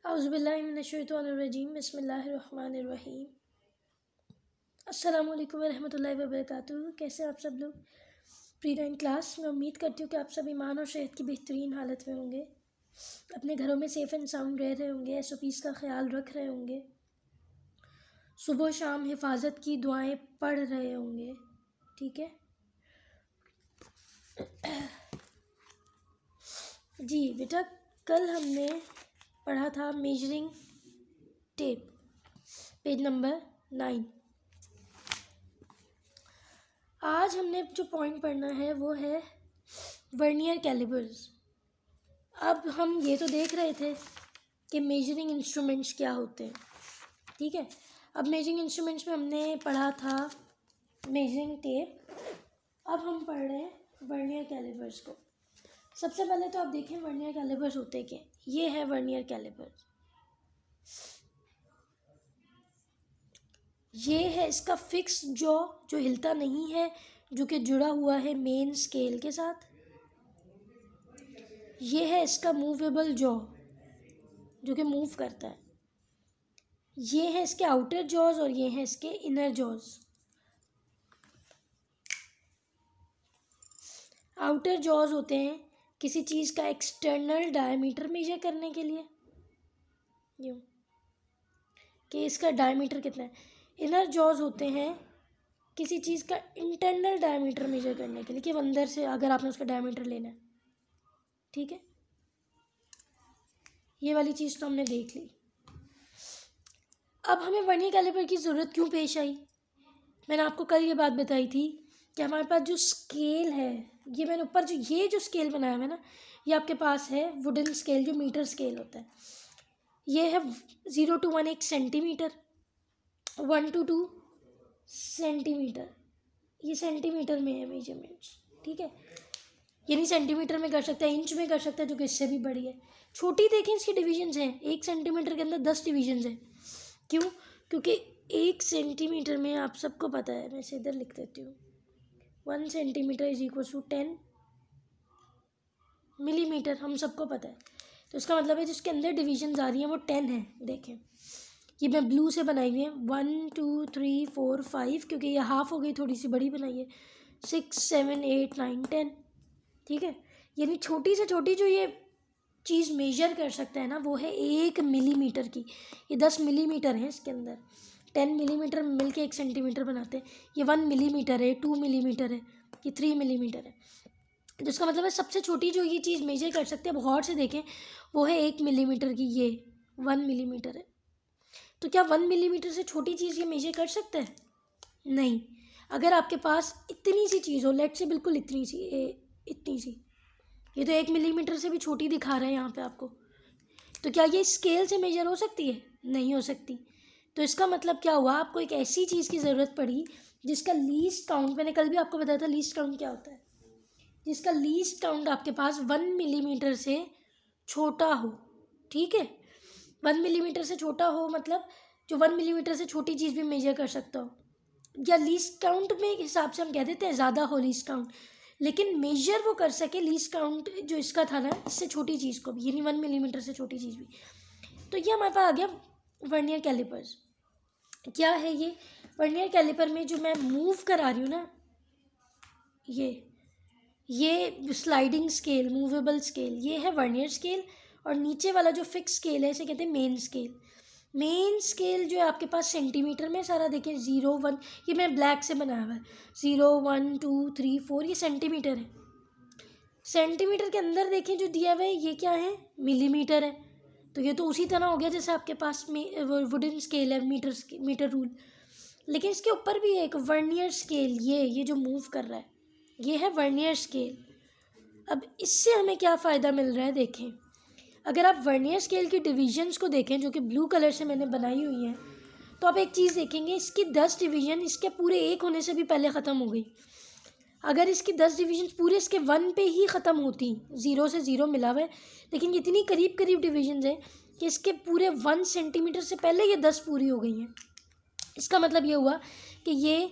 औज़ुबिल्लाहिमिनश्शैतानिर्रजीम बिस्मिल्लाहिर्रहमानिर्रहीम। अस्सलामु अलैकुम वरहमतुल्लाहि वबरकातुहू। कैसे आप सब लोग? प्री 9 क्लास में उम्मीद करती हूँ कि आप सब ईमान और सेहत की बेहतरीन हालत में होंगे, अपने घरों में सेफ़ एंड साउंड रह रहे होंगे, SOPs का ख्याल रख रहे होंगे, सुबह शाम हिफाजत की दुआएं पढ़ रहे होंगे। ठीक है जी बेटा, कल हमने पढ़ा था मेजरिंग टेप, पेज नंबर 9। आज हमने जो पॉइंट पढ़ना है वो है वर्नियर कैलिपर्स। अब हम ये तो देख रहे थे कि मेजरिंग इंस्ट्रूमेंट्स क्या होते हैं। ठीक है, अब मेजरिंग इंस्ट्रूमेंट्स में हमने पढ़ा था मेजरिंग टेप। अब हम पढ़ रहे हैं वर्नियर कैलिपर्स को। सबसे पहले तो आप देखें वर्नियर कैलिपर्स होते क्या। ये है वर्नियर कैलिपर्स, ये है इसका फिक्स जॉ जो हिलता नहीं है, जो कि जुड़ा हुआ है मेन स्केल के साथ। ये है इसका मूवेबल जॉ जो कि मूव करता है। ये है इसके आउटर जॉज और ये है इसके इनर जॉज। आउटर जॉज होते हैं किसी चीज़ का एक्सटर्नल डायमीटर मेजर करने के लिए, यूँ कि इसका डायमीटर कितना है। इनर जॉज होते हैं किसी चीज़ का इंटरनल डायमीटर मेजर करने के लिए, कि अंदर से अगर आपने उसका डायमीटर लेना है। ठीक है, ये वाली चीज़ तो हमने देख ली। अब हमें वर्नियर कैलिपर की ज़रूरत क्यों पेश आई? मैंने आपको कल ये बात बताई थी कि हमारे पास जो स्केल है, ये मैंने ऊपर जो स्केल बनाया है ना, ये आपके पास है वुडन स्केल जो मीटर स्केल होता है। ये है 0 to 1 1 सेंटीमीटर, 1 to 2 सेंटीमीटर। ये सेंटीमीटर में है मेजरमेंट्स। ठीक है, ये नहीं सेंटीमीटर में कर सकता है, इंच में कर सकता है, जो कि इससे भी बड़ी है। छोटी देखें इसकी डिविजन्स हैं, 1 सेंटीमीटर के अंदर 10 डिविजन्स हैं। क्यों? क्योंकि 1 सेंटीमीटर में आप सबको पता है, मैं इसे इधर लिख देती हूँ, 1 centimetre is equal to 10 millimetre. हम सबको पता है। तो इसका मतलब है जिसके अंदर डिविजन्स आ रही हैं वो 10 है। देखें, ये मैं ब्लू से बनाई हुई है, 1 2 3 4 5, क्योंकि ये हाफ हो गई, थोड़ी सी बड़ी बनाई है, 6 7 8 9 10। ठीक है, यानी छोटी से छोटी जो ये चीज़ मेजर कर सकता है ना, वो है 1 मिलीमीटर की। ये 10 मिलीमीटर है इसके अंदर, 10 मिलीमीटर मिल के 1 सेंटीमीटर बनाते हैं। ये 1 मिलीमीटर है, 2 मिलीमीटर है, ये 3 मिलीमीटर है। जिसका मतलब है सबसे छोटी जो ये चीज़ मेजर कर सकते हैं, अब गौर से देखें, वो है 1 मिलीमीटर की। ये 1 मिलीमीटर है। तो क्या 1 मिलीमीटर से छोटी चीज़ ये मेजर कर सकता है? नहीं। अगर आपके पास इतनी सी चीज़ हो, लेट से बिल्कुल इतनी सी, इतनी सी, ये तो 1 मिलीमीटर से भी छोटी दिखा रहा है यहाँ पे आपको, तो क्या ये स्केल से मेजर हो सकती है? नहीं हो सकती। तो इसका मतलब क्या हुआ, आपको एक ऐसी चीज़ की ज़रूरत पड़ी जिसका लीस्ट काउंट, मैंने कल भी आपको बताया था लीस्ट काउंट क्या होता है, जिसका लीस्ट काउंट आपके पास 1 मिलीमीटर से छोटा हो। ठीक है, 1 मिलीमीटर से छोटा हो मतलब जो 1 मिलीमीटर से छोटी चीज़ भी मेजर कर सकता हो, या लीस्ट काउंट में हिसाब से हम कह देते हैं ज़्यादा हो लीस्ट काउंट, लेकिन मेजर वो कर सके लीस्ट काउंट जो इसका था ना, इससे छोटी चीज़ को भी, यानी 1 मिलीमीटर से छोटी चीज़ भी। तो ये हमारे पास आ गया वर्नियर कैलिपर्स। क्या है ये वर्नियर कैलिपर में जो मैं मूव करा रही हूँ ना, ये स्लाइडिंग स्केल, मूवेबल स्केल, ये है वर्नियर स्केल। और नीचे वाला जो फिक्स स्केल है इसे कहते हैं मेन स्केल। मेन स्केल जो है आपके पास सेंटीमीटर में सारा, देखिए 0 1, ये मैं ब्लैक से बनाया हुआ है, 0 1 2 3 4, ये सेंटीमीटर है। सेंटीमीटर के अंदर देखें जो दिया हुआ है ये क्या है, मिलीमीटर है। तो ये तो उसी तरह हो गया जैसे आपके पास में वुडन स्केल है, मीटर रूल। लेकिन इसके ऊपर भी एक वर्नियर स्केल, ये जो मूव कर रहा है, ये है वर्नियर स्केल। अब इससे हमें क्या फ़ायदा मिल रहा है, देखें, अगर आप वर्नियर स्केल की डिविजन्स को देखें जो कि ब्लू कलर से मैंने बनाई हुई हैं, तो आप एक चीज़ देखेंगे, इसकी 10 डिवीज़न इसके पूरे 1 होने से भी पहले ख़त्म हो गई। अगर इसकी 10 डिवीजन पूरे इसके 1 पे ही ख़त्म होती, 0 से 0 मिला हुआ है, लेकिन इतनी करीब करीब डिवीजन है कि इसके पूरे 1 सेंटीमीटर से पहले ये 10 पूरी हो गई हैं। इसका मतलब ये हुआ कि ये,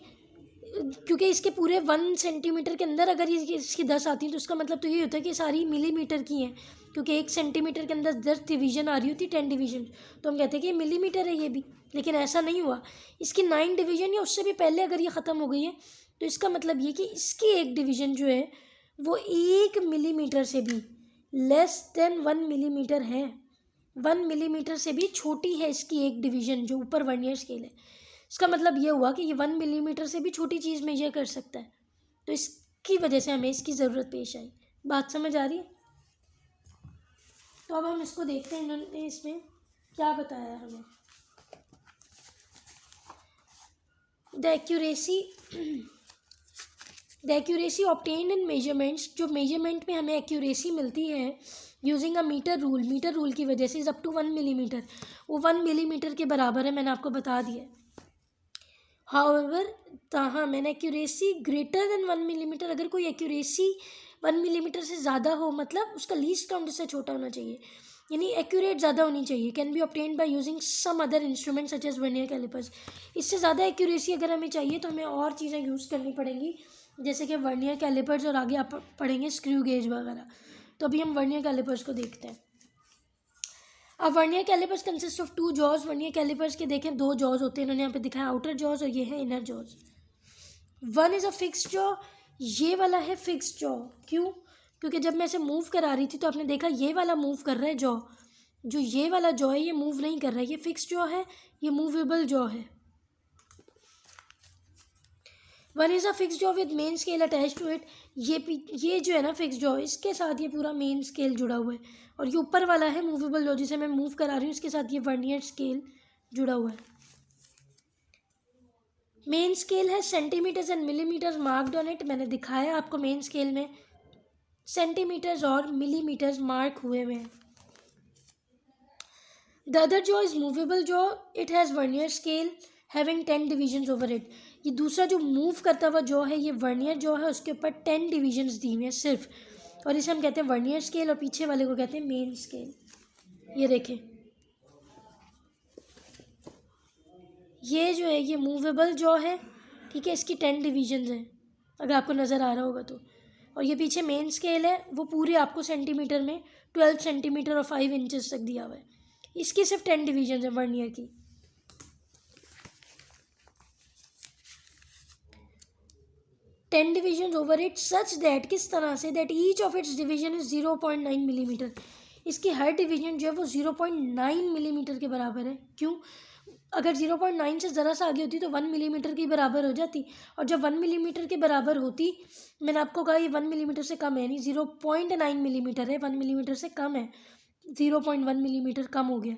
क्योंकि इसके पूरे 1 सेंटीमीटर के अंदर अगर ये इसकी 10 आती हैं, तो उसका मतलब तो ये होता है कि सारी मिलीमीटर की हैं, क्योंकि 1 सेंटीमीटर के अंदर 10 डिवीज़न आ रही होती, 10 डिवीज़न, तो हम कहते हैं कि ये मिलीमीटर है ये भी। लेकिन ऐसा नहीं हुआ, इसकी 9 डिवीज़न या उससे भी पहले अगर ये ख़त्म हो गई है तो इसका मतलब ये कि इसकी एक डिवीज़न जो है वो 1 मिलीमीटर से भी लेस देन 1 मिलीमीटर है। 1 मिलीमीटर से भी छोटी है इसकी एक डिवीज़न जो ऊपर वर्नियर स्केल है। इसका मतलब ये हुआ कि ये 1 मिलीमीटर से भी छोटी चीज़ मेजर कर सकता है, तो इसकी वजह से हमें इसकी ज़रूरत पेश आई। बात समझ आ रही है? तो अब हम इसको देखते हैं इन्होंने इसमें क्या बताया है हमें। The accuracy obtained in measurements, जो मेजरमेंट में हमें एक्यूरेसी मिलती है यूजिंग अ मीटर रूल की वजह से इज़ अप टू 1 मिलीमीटर, वो 1 मिलीमीटर के बराबर है, मैंने आपको बता दिया। हाउएवर, हाँ, मैंने एक्यूरेसी ग्रेटर देन 1 मिलीमीटर, अगर कोई एक्यूरेसी 1 मिलीमीटर से ज़्यादा हो मतलब उसका लीस्ट काउंट इससे छोटा होना चाहिए, यानी एक्यूरेट ज़्यादा होनी चाहिए। Can be obtained by using some other instrument such as vernier callipers. इससे ज़्यादा एक्यूरेसी अगर हमें चाहिए तो हमें और चीज़ें यूज़ करनी पड़ेंगी, जैसे कि वर्नियर कैलिपर्स, और आगे आप पढ़ेंगे स्क्रू गेज वगैरह। तो अभी हम वर्नियर कैलिपर्स को देखते हैं। अब vernier callipers consist of 2 jaws. Vernier callipers के देखें 2 जॉज होते हैं, इन्होंने यहाँ पे दिखाया आउटर जॉज और ये है inner jaws. One is a fixed jaw, ये वाला है फिक्स्ड जॉ। क्यों? क्योंकि जब मैं इसे मूव करा रही थी तो आपने देखा ये वाला मूव कर रहा है जॉ, जो ये वाला जॉ है ये मूव नहीं कर रहा है, ये फिक्स्ड जॉ है, ये मूवेबल जॉ है। One is a fix jaw with main scale attach to it, ये जो है ना फिक्स जॉ, इसके साथ ये पूरा मेन स्केल जुड़ा हुआ है, और ये ऊपर वाला है मूवेबल जॉ जिसे मैं मूव करा रही हूँ, इसके साथ ये वर्नियर स्केल जुड़ा हुआ है। मेन स्केल है centimetres and millimetres marked on it, मैंने दिखाया आपको मेन स्केल में सेंटीमीटर्स और मिलीमीटर्स मार्क हुए हुए हैं। The other jaw is movable jaw, it has vernier scale having 10 divisions over it. ये दूसरा जो मूव करता हुआ जॉ है ये वर्नियर जॉ है, उसके ऊपर 10 डिविजन्स दी हुई हैं सिर्फ, और इसे हम कहते हैं वर्नियर स्केल, और पीछे वाले को कहते हैं मेन स्केल। ये देखें, ये जो है ये मूवेबल जॉ है, ठीक है, इसकी 10 डिविजन्स हैं अगर आपको नज़र आ रहा होगा तो, और ये पीछे मेन स्केल है, वो पूरे आपको सेंटीमीटर में 12 सेंटीमीटर और 5 इंचज़ तक दिया हुआ है, इसकी सिर्फ 10 डिविजन्स है वर्नियर की। 10 division over it such that, किस तरह से, that each of its division is 0.9 millimetre, इसकी हर डिवीजन जो है वो 0.9 मिलीमीटर के बराबर है। क्यों? अगर 0.9 से ज़रा सा आगे होती तो 1 मिलीमीटर के बराबर हो जाती, और जब 1 मिलीमीटर के बराबर होती, मैंने आपको कहा ये 1 मिलीमीटर से कम है, नहीं 0.9 मिलीमीटर है, 1 मिलीमीटर से कम है, 0.1 मिलीमीटर कम हो गया।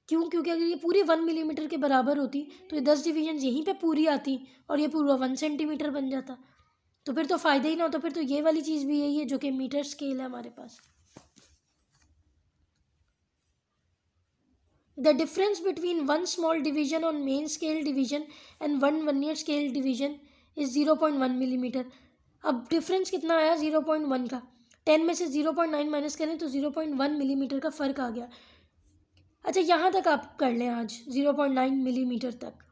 क्यों? क्योंकि अगर ये पूरी 1 मिलीमीटर के बराबर होती तो ये 10 डिवीजन यहीं पे पूरी आती और ये पूरा 1 सेंटीमीटर बन जाता, तो फिर तो फ़ायदा ही ना होता, फिर तो ये वाली चीज़ भी यही है जो कि मीटर स्केल है हमारे पास। The difference between 1 small division on main scale division and 1 vernier scale division is 0.1 millimetre. अब डिफरेंस कितना आया? 0.1 का, 10 में से 0.9 माइनस करें तो 0.1 मिलीमीटर का फ़र्क आ गया। अच्छा, यहाँ तक आप कर लें आज 0.9 मिलीमीटर तक।